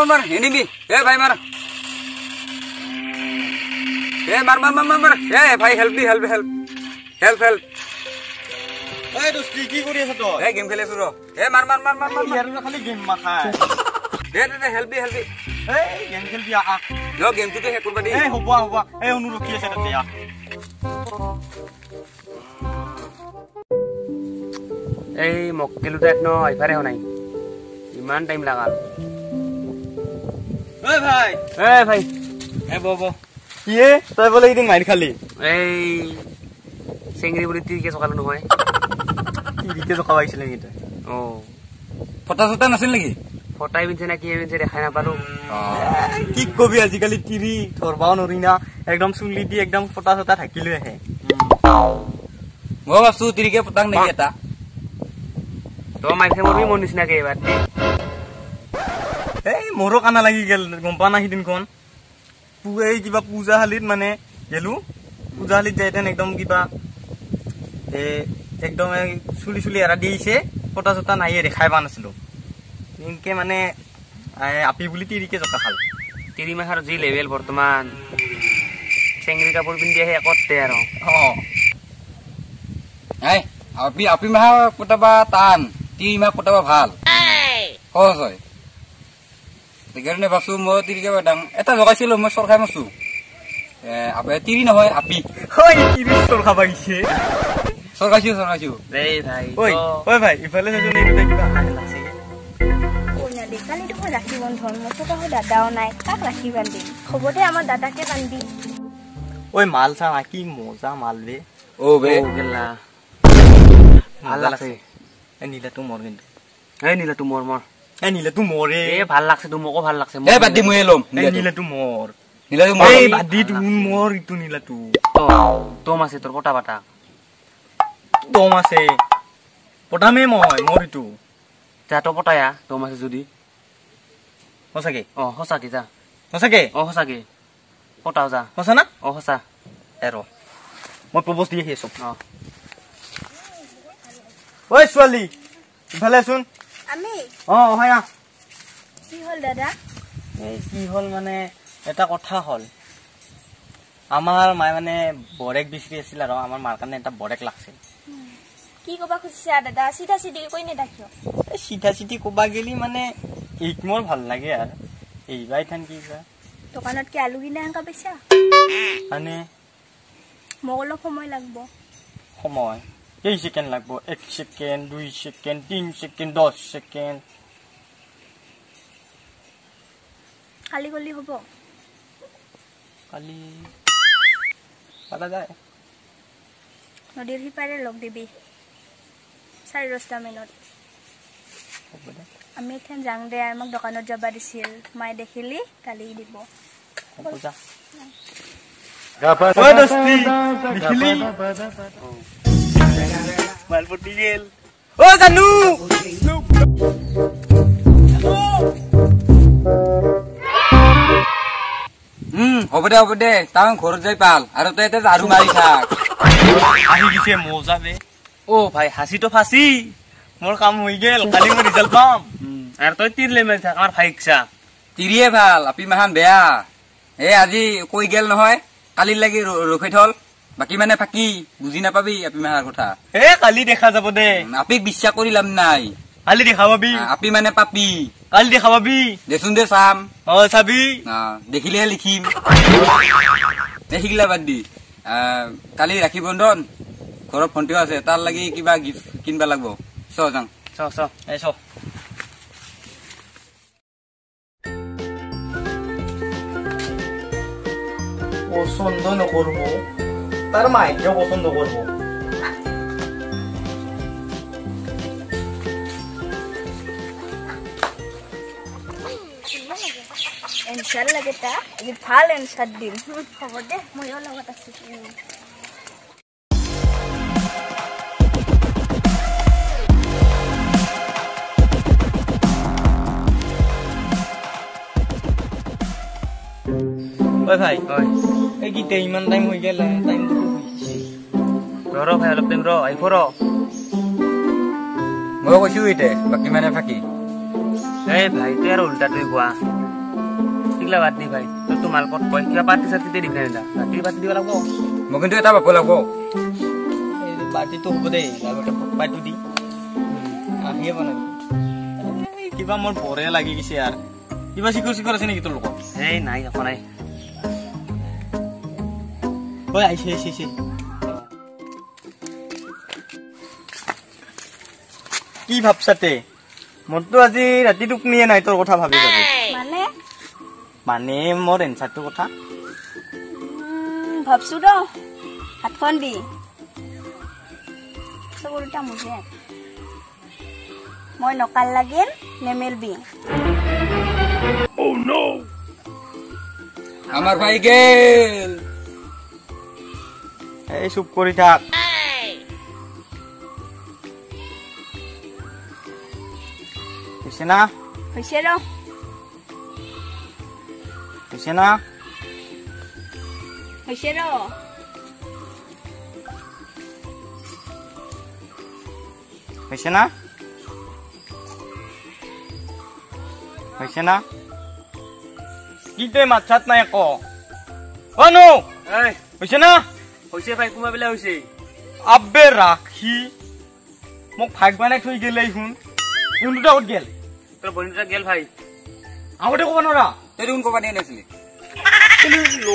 मार ini भी भाई मार मार भाई हेल्प এই দোস্তি কি কৰি আছ তই গেম খেলি আছো ৰ মাৰ ইয়াৰ খালি গেম মাখায় দে হেল্প এই গেম খেলবি আ গেমটো হে কৰবা দি এই হ'ব এই অনু ৰখি আছে তাতে আ এই মক্কেলুটা একনো আইফারে হনাই ইমান টাইম লাগাল এই ভাই বব কিয়ে তই বলে ইদিন মাইর খালি এই চেংৰি বুলি তিৰিকে চকালো নহয় তিৰিকে চকা পাইছিলে নেকি তই ও ফটা চটা নাছিল নেকি ফটাই বিনছে না কি বিনছে দেখাই নাপালো কি কবি আজিকালি তিৰি ধৰবাও নৰি না একদম চুলি দি একদম ফটা চটা থাকিলে আহে মই ভাবছো তিৰিকে ফটাং নেকি এটা তো মাইছে মৰবি মন নিচিনাকে এবাৰ এই মোৰো কানা লাগি গেল গম পা না সিদিনখন এই কিবা পূজা হালিত মানে গেলো পূজা হালিত যাইতেন একদম কিবা একদম চুলি এৰা দিছে ফটা চটা নাই দেখাই পা নাছিলো ইনকে মানে আপি বুলি তিৰিকে জকা খাল তিৰি মাখাৰ যি লেভেল বৰ্তমান চেংৰি কাপোৰ পিন্ধি আহে একতে আৰু আপি মাহা পটাবা টান তিৰি মাহ পটাবা ভাল সহজ হয় সেইকাৰণে ভাবছো মই তিৰিকে ডাং এটা লগাইছিলো মই চৰখাই মাছো তিৰি নহয় আপি তিৰি চৰখা পাইছে চৰকাইছো এই ভাই ঐ ভাই ইফালে চাইছো নে কিবা আছে কালি দেখোন ৰাখি বন্ধন মইতো কাহো দাদাও নাই কাক ৰাখি বান্ধিম খবৰতে আমাৰ দাদাকে বান্ধিম ঐ মাল চা কি মজা মাল বে বে গেলা ভাল লাগছে নীলাটো মোৰ কিন্তু নীলাটো মোৰ নীলাটো মৰে ভাল লাগছে তো মোকো ভাল লাগছে বাদ দি মই লম নীলাটো মোৰ বাদ দি মোৰ ইটো নীলাটো তোম আছে তোৰ পটা বাটা দম আছে পটামে মই মোৰ ইটো যাতো পটায়া তোম আছে যদি সঁচাকে সঁচাকে যা সঁচাকে সঁচাকে পটাও যা সঁচা না সঁচা এৰ মই প্ৰপ'জ দি আহি আছো ঐ ছোৱালী ইফালে চোন আমি হয় কি হল দাদা এই কি হল মানে এটা কথা হল আমাৰ মায়ে মানে বৰেক বিচাৰি আছিল আৰু আমাৰ মাৰ কাৰণে এটা বৰেক লাগছিল কি কবা খুজিছা দাদা সিধা সিধি কৈ নেদাখিও সিধা সিধি কবা গেলি মানে এইক মোৰ ভাল লাগে আৰু এইবাই থান কি দোকানত কি আলু কিনা হাঁকা পাইছা মানে মোক অলপ সময় লাগব সময় কেই সেকেন্ড লাগব 1 সেকেন্ড 2 সেকেন্ড 3 সেকেন্ড 10 সেকেন্ড কালি গলি হ'ব কালি পালা যায় নদীৰ সিপাৰে লগ দিবি 4:10 মিনিট আমি এখন যাং দে আমাক দোকানত যাবা দিছিল মাই দেখিলি কালি দিব পূজা ঐ দস্তি দেখিলি মাল পটি গেল ও জানু হ'ব দে তাৰ ঘৰত যাই পাল আৰু তই এতিয়া ঝাৰু মাৰি থাক আহি গিছে মজা বে ভাই হাসি তো ফাঁসি মোর কাম হই গেল কালি মই রিজাল্ট পাম আর তুই তিরলে মারি থাক আমার ফাইকছা তিৰিয়ে ভাল আপি মাহান বেয়া আজি কৈ গেল নহয় কালি লাগি ৰখি থল বাকি মানে ফাকি বুজি নাপাবি আপি মাহাৰ কথা কালি দেখা যাব দে আপিক বিশ্বাস কৰি লাভ নাই কালি দেখা পাবি আপি মানে পাপি কালি দেখা পাবি দেচোন দে চাম চাবি দেখিলেহে লিখিম দেখিলা বাদ দি কালি ৰাখি বন্ধন ঘৰত ফোনটো আছে তাৰ লাগি কিবা গিফ্ট কিনবা লাগব যাং পছন্দ নকরব তার মাইকেও পছন্দ করব এনসার লাগে তা আজি ভাল এনসার দিম খবৰ দে মইও লগত আছো ভাই এই গীতে ইমান টাইম হয়ে গেল টাইম তো হয়েছে ৰ ভাই অলপ টাইম ৰ আহিব ৰ মই কৈছো এতিয়া বাকী মানে ফাঁকি এই ভাই তুই আৰু উল্টা তুই কোৱা এইগিলা বাদ দি ভাই তই তো মালপত কয় কিবা পাৰ্টি চাৰ্টিতে দিবি না ৰাতি পাতি দিব লাগিব মই কিন্তু এটা পাব লাগিব এই পাৰ্টিটো হ'ব দেই আগতে পাৰ্টি দি আহিয়ে বনাবি কিবা মোৰ বৰে লাগি গৈছে আৰু কিবা চিকৰ আছে নেকি তোৰ লগত এই নাই একো নাই ঐ আহিছে কি ভাবছাতে মোৰতো আজি ৰাতি টোপনিয়ে নাই তোৰ কথা ভাবি মানে মোৰ এনচাৰটোৰ কথা ভাবছো ৰ হাতখন দি চকুটা মুঠে মই নকাল লাগিল নেমেলবি আমাৰ ভাই গেল এই চুপ কৰি থাক হৈছে না হৈছে ৰ হৈছে না হৈছে ৰ হৈছে না হৈছে না কি তই মাত চাত নাই ক নো এই হৈছে না হৈছে ভাই কোমা বেলা হৈছে আব্বে ৰাখি মোক ভাগ বনাই থৈ গেলে শুন কোনটা ক'ত গেল তোৰ বন্ধুটা গেল ভাই আগতে ক'ব নোৱাৰা তই দেখোন ক'বা দিয়া নাছিলি ল